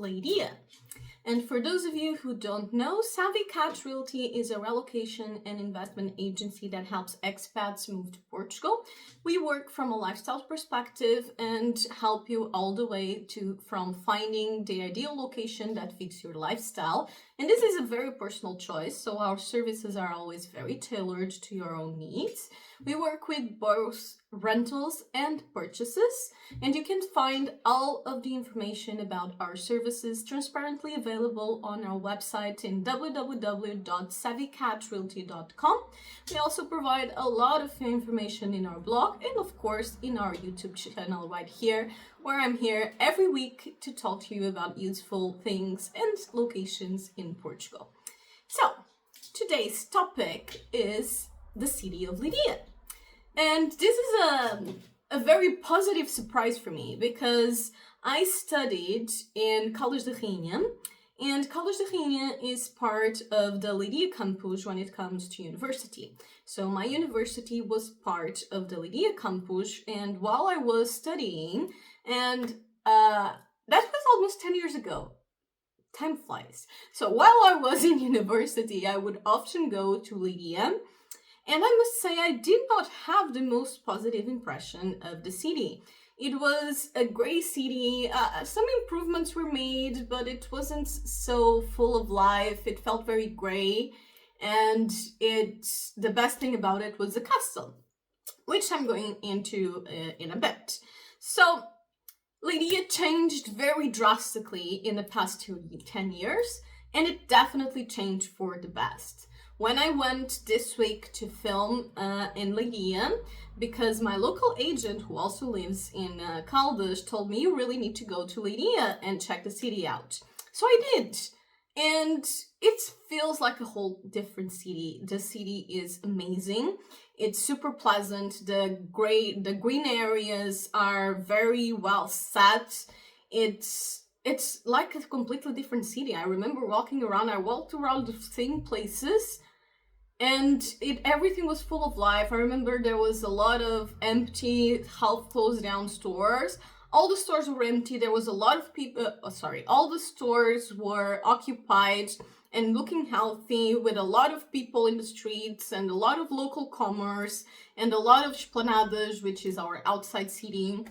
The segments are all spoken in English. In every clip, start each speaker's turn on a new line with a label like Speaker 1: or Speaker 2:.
Speaker 1: Leiria. And for those of you who don't know, Savvy Cat Realty is a relocation and investment agency that helps expats move to Portugal. We work from a lifestyle perspective and help you all the way from finding the ideal location that fits your lifestyle. And this is a very personal choice, so our services are always very tailored to your own needs. We work with both rentals and purchases, and you can find all of the information about our services transparently available on our website in www.savvycatrealty.com. We also provide a lot of information in our blog and of course in our YouTube channel right here, where I'm here every week to talk to you about useful things and locations in Portugal. So today's topic is the city of Leiria. And this is a very positive surprise for me because I studied in Caldas da Rainha, and Caldas da Rainha is part of the Leiria campus when it comes to university. So my university was part of the Leiria campus, and while I was studying, and that was almost 10 years ago. Time flies. So while I was in university, I would often go to Leiria. And I must say, I did not have the most positive impression of the city. It was a grey city. Some improvements were made, but it wasn't so full of life. It felt very grey. And the best thing about it was the castle, which I'm going into in a bit. So Leiria changed very drastically in the past 10 years, and it definitely changed for the best. When I went this week to film in Leiria, because my local agent, who also lives in Caldas, told me you really need to go to Leiria and check the city out. So I did. And it feels like a whole different city. The city is amazing. It's super pleasant. The green areas are very well set. It's like a completely different city. I remember walking around. I walked around the same places, and everything was full of life. I remember there was a lot of empty, half closed down stores. All the stores were empty. There was a lot of people. All the stores were occupied and looking healthy, with a lot of people in the streets and a lot of local commerce and a lot of esplanadas, which is our outside seating.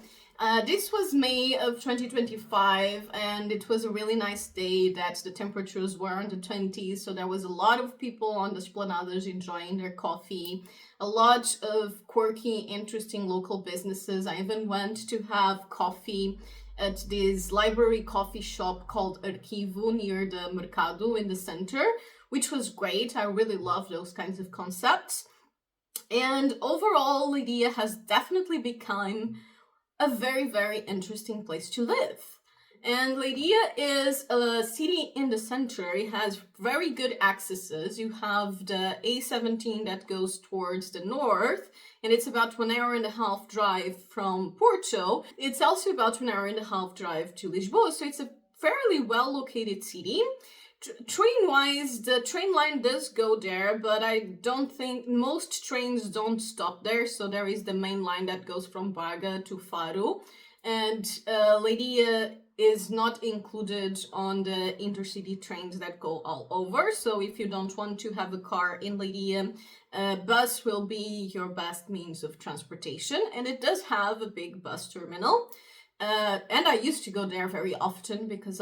Speaker 1: This was May of 2025, and it was a really nice day that the temperatures were in the 20s, so there was a lot of people on the esplanadas enjoying their coffee, a lot of quirky, interesting local businesses. I even went to have coffee at this library coffee shop called Arquivo near the Mercado in the center, which was great. I really love those kinds of concepts. And overall, Leiria has definitely become a very, very interesting place to live. And Leiria is a city in the center. It has very good accesses. You have the A17 that goes towards the north, and it's about 1.5 hour drive from Porto. It's also about 1.5 hour drive to Lisboa, so it's a fairly well located city. Train-wise, the train line does go there, but I don't think most trains don't stop there. So there is the main line that goes from Braga to Faro, and Leiria is not included on the intercity trains that go all over. So if you don't want to have a car in Leiria, bus will be your best means of transportation, and it does have a big bus terminal. And I used to go there very often because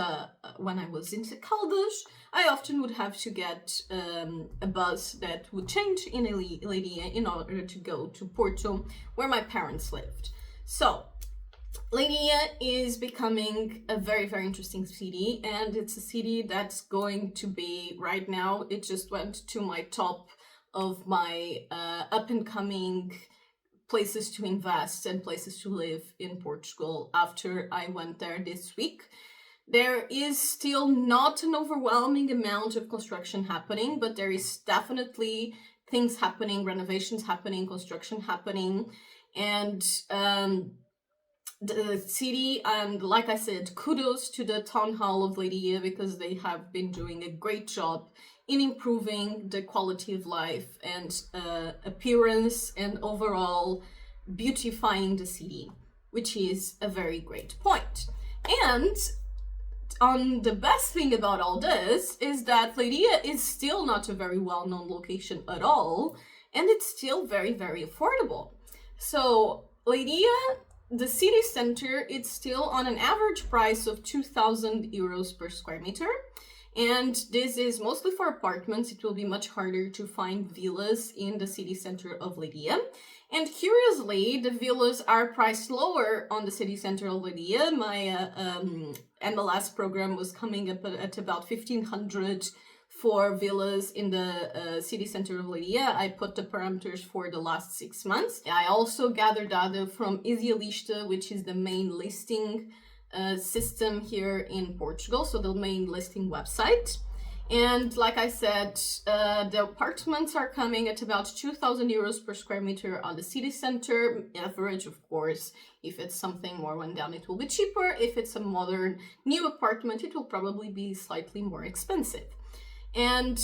Speaker 1: when I was in Caldas, I often would have to get a bus that would change in Leiria in order to go to Porto, where my parents lived. So Leiria is becoming a very, very interesting city, and it's a city that's going to be, right now, it just went to my top of my up-and-coming places to invest and places to live in Portugal after I went there this week. There is still not an overwhelming amount of construction happening, but there is definitely things happening, renovations happening, construction happening, and the city, and like I said, kudos to the town hall of Leiria because they have been doing a great job in improving the quality of life and appearance and overall beautifying the city, which is a very great point. And on the best thing about all this is that Leiria is still not a very well-known location at all, and it's still very, very affordable. So Leiria, the city center, it's still on an average price of 2,000 euros per square meter. And this is mostly for apartments. It will be much harder to find villas in the city center of Leiria. And curiously, the villas are priced lower on the city center of Leiria. My MLS program was coming up at about 1,500 for villas in the city center of Leiria. I put the parameters for the last 6 months. I also gathered data from Idealista, which is the main listing system here in Portugal, so the main listing website. And like I said, the apartments are coming at about 2,000 euros per square meter on the city center. Average, of course. If it's something more run down, it will be cheaper. If it's a modern new apartment, it will probably be slightly more expensive. And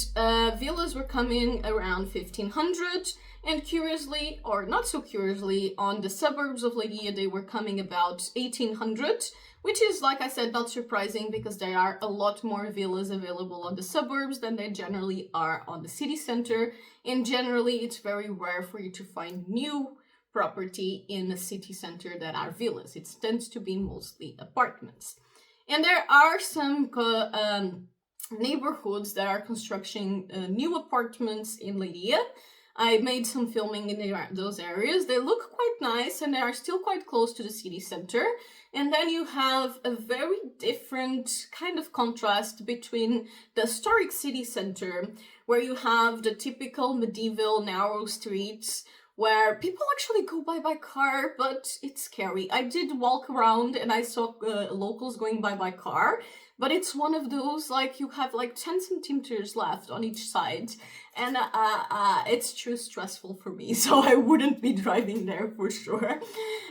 Speaker 1: villas were coming around 1,500. And curiously, or not so curiously, on the suburbs of Leiria, they were coming about 1,800, which is, like I said, not surprising because there are a lot more villas available on the suburbs than there generally are on the city center. And generally, it's very rare for you to find new property in a city center that are villas. It tends to be mostly apartments. And there are some neighborhoods that are constructing new apartments in Leiria. I made some filming in those areas. They look quite nice and they are still quite close to the city center. And then you have a very different kind of contrast between the historic city center, where you have the typical medieval narrow streets where people actually go by car, but it's scary. I did walk around and I saw locals going by car, but it's one of those, like, you have like 10 centimeters left on each side, and it's too stressful for me, so I wouldn't be driving there for sure.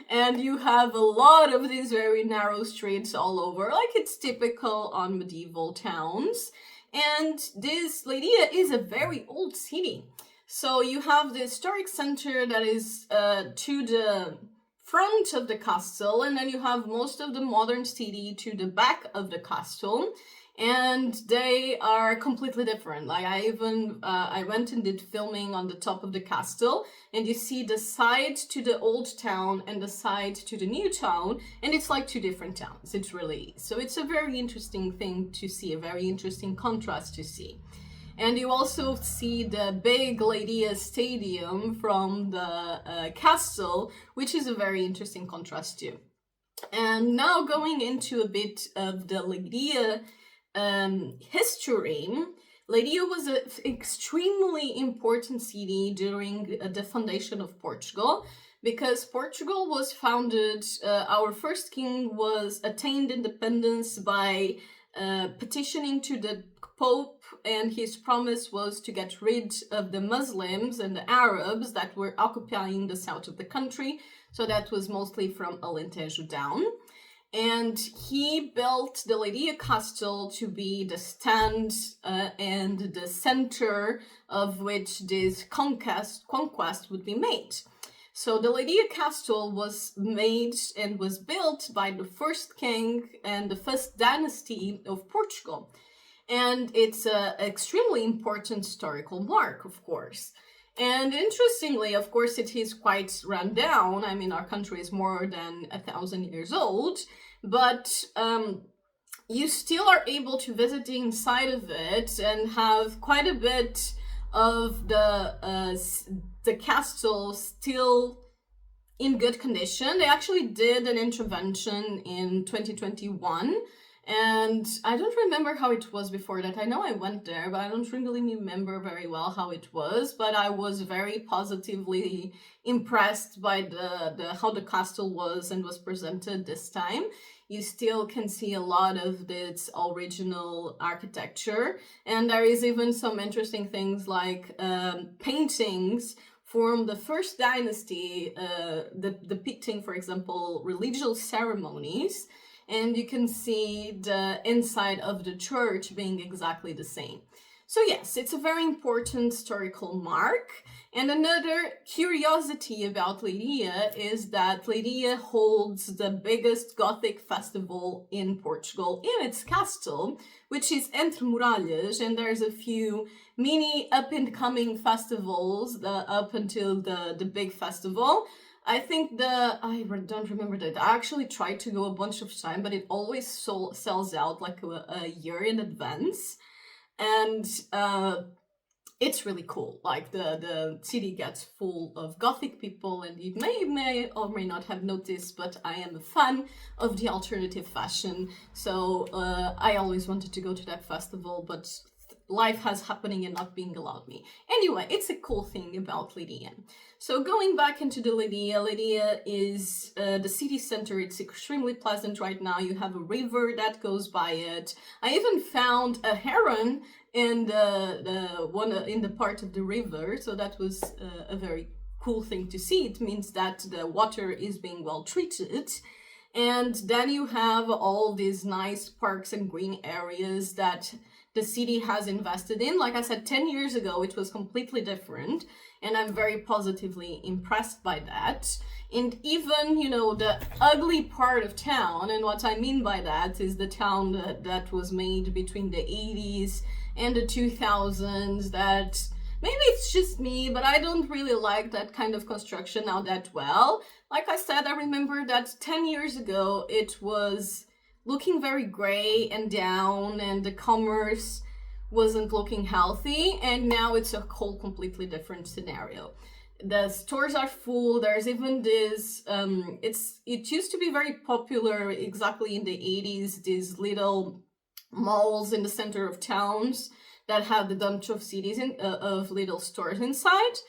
Speaker 1: And you have a lot of these very narrow streets all over, like it's typical on medieval towns. And this Leiria is a very old city. So you have the historic center that is to the front of the castle, and then you have most of the modern city to the back of the castle, and they are completely different. Like I went and did filming on the top of the castle, and you see the side to the old town and the side to the new town, and it's like two different towns. It's really, so it's a very interesting thing to see, a very interesting contrast to see. And you also see the big Leiria stadium from the castle, which is a very interesting contrast too. And now going into a bit of the Leiria history. Leiria was an extremely important city during the foundation of Portugal, because Portugal was founded, our first king was attained independence by petitioning to the Pope, and his promise was to get rid of the Muslims and the Arabs that were occupying the south of the country. So that was mostly from Alentejo down. And he built the Leiria castle to be the stand and the center of which this conquest would be made. So the Leiria castle was made and was built by the first king and the first dynasty of Portugal. And it's an extremely important historical mark, of course. And interestingly, of course, it is quite run down. I mean, our country is more than 1,000 years old, but you still are able to visit the inside of it and have quite a bit of the castle still in good condition. They actually did an intervention in 2021. And I don't remember how it was before that. I know I went there, but I don't really remember very well how it was. But I was very positively impressed by the how the castle was and was presented this time. You still can see a lot of its original architecture. And there is even some interesting things like paintings from the first dynasty, depicting, for example, religious ceremonies. And you can see the inside of the church being exactly the same. So yes, it's a very important historical mark. And another curiosity about Leiria is that Leiria holds the biggest Gothic festival in Portugal in its castle, which is Entre Muralhas, and there's a few mini up-and-coming festivals up until the big festival. I think I don't remember that. I actually tried to go a bunch of time, but it always sells out like a year in advance. And it's really cool. Like the city gets full of Gothic people, and you may or may not have noticed, but I am a fan of the alternative fashion. So I always wanted to go to that festival, but life has happening and not being allowed me. Anyway, it's a cool thing about Leiria. So going back into the Leiria is the city center. It's extremely pleasant right now. You have a river that goes by it. I even found a heron in the part of the river, so that was a very cool thing to see. It means that the water is being well treated. And then you have all these nice parks and green areas that the city has invested in. Like I said, 10 years ago, it was completely different. And I'm very positively impressed by that. And even, the ugly part of town, and what I mean by that is the town that was made between the 80s and the 2000s, that maybe it's just me, but I don't really like that kind of construction now that well. Like I said, I remember that 10 years ago, it was looking very gray and down, and the commerce wasn't looking healthy, and now it's a whole completely different scenario. The stores are full. There's even this, it used to be very popular exactly in the 80s, these little malls in the center of towns that had a bunch of cities of little stores inside.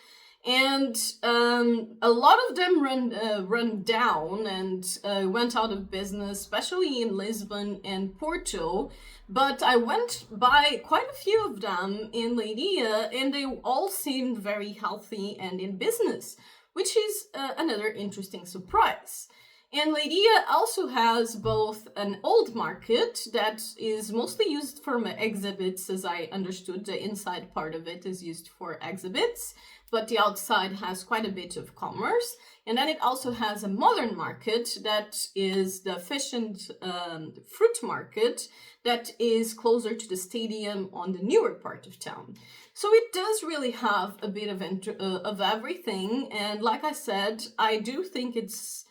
Speaker 1: And a lot of them run down and went out of business, especially in Lisbon and Porto. But I went by quite a few of them in Leiria, and they all seemed very healthy and in business, which is another interesting surprise. And Leiria also has both an old market that is mostly used for exhibits, as I understood. The inside part of it is used for exhibits, but the outside has quite a bit of commerce. And then it also has a modern market that is the fish and fruit market that is closer to the stadium on the newer part of town. So it does really have a bit of everything. And like I said, I do think it's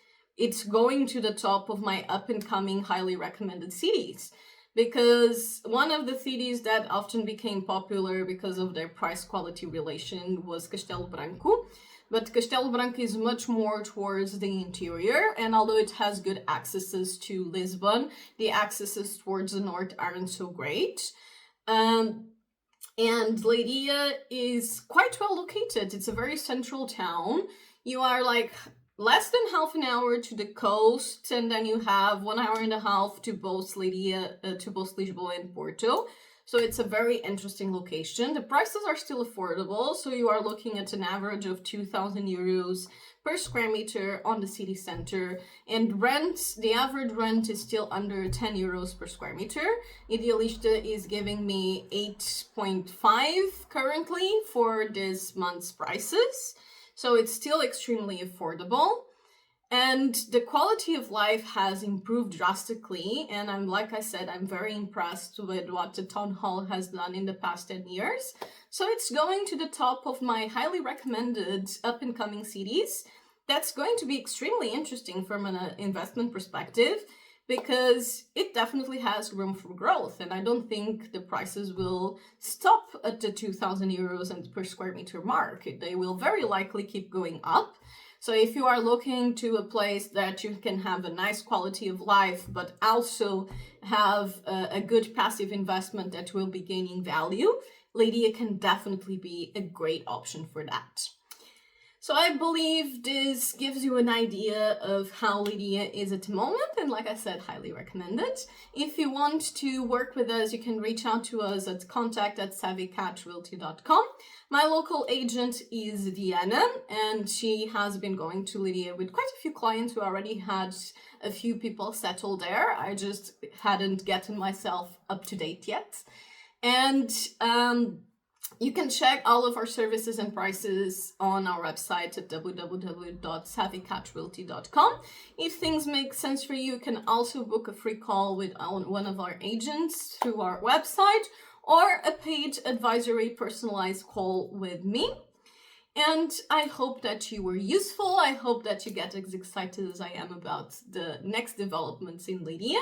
Speaker 1: going to the top of my up-and-coming highly recommended cities, because one of the cities that often became popular because of their price-quality relation was Castelo Branco. But Castelo Branco is much more towards the interior, and although it has good accesses to Lisbon, the accesses towards the north aren't so great. And Leiria is quite well located. It's a very central town. You are like less than half an hour to the coast, and then you have 1 hour and a half to both Leiria, to both Lisboa and Porto. So it's a very interesting location. The prices are still affordable, so you are looking at an average of 2,000 euros per square meter on the city center. And the average rent is still under 10 euros per square meter. Idealista is giving me 8.5 currently for this month's prices. So it's still extremely affordable. And the quality of life has improved drastically. And like I said, I'm very impressed with what the town hall has done in the past 10 years. So it's going to the top of my highly recommended up-and-coming cities. That's going to be extremely interesting from an investment perspective, because it definitely has room for growth. And I don't think the prices will stop at the 2,000 euros and per square meter mark. They will very likely keep going up. So if you are looking to a place that you can have a nice quality of life, but also have a good passive investment that will be gaining value, Leiria can definitely be a great option for that. So I believe this gives you an idea of how Leiria is at the moment, and like I said, highly recommended. If you want to work with us, you can reach out to us at contact@savvycatrealty.com. My local agent is Diana, and she has been going to Leiria with quite a few clients who already had a few people settled there. I just hadn't gotten myself up to date yet. And you can check all of our services and prices on our website at www.savvycatrealty.com. If things make sense for you, you can also book a free call with one of our agents through our website, or a paid advisory personalized call with me. And I hope that you were useful. I hope that you get as excited as I am about the next developments in Leiria.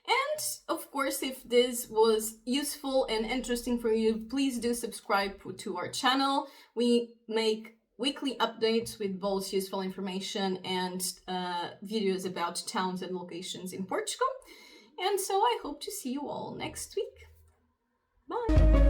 Speaker 1: And of course, if this was useful and interesting for you, please do subscribe to our channel. We make weekly updates with both useful information and videos about towns and locations in Portugal. And so I hope to see you all next week. Bye!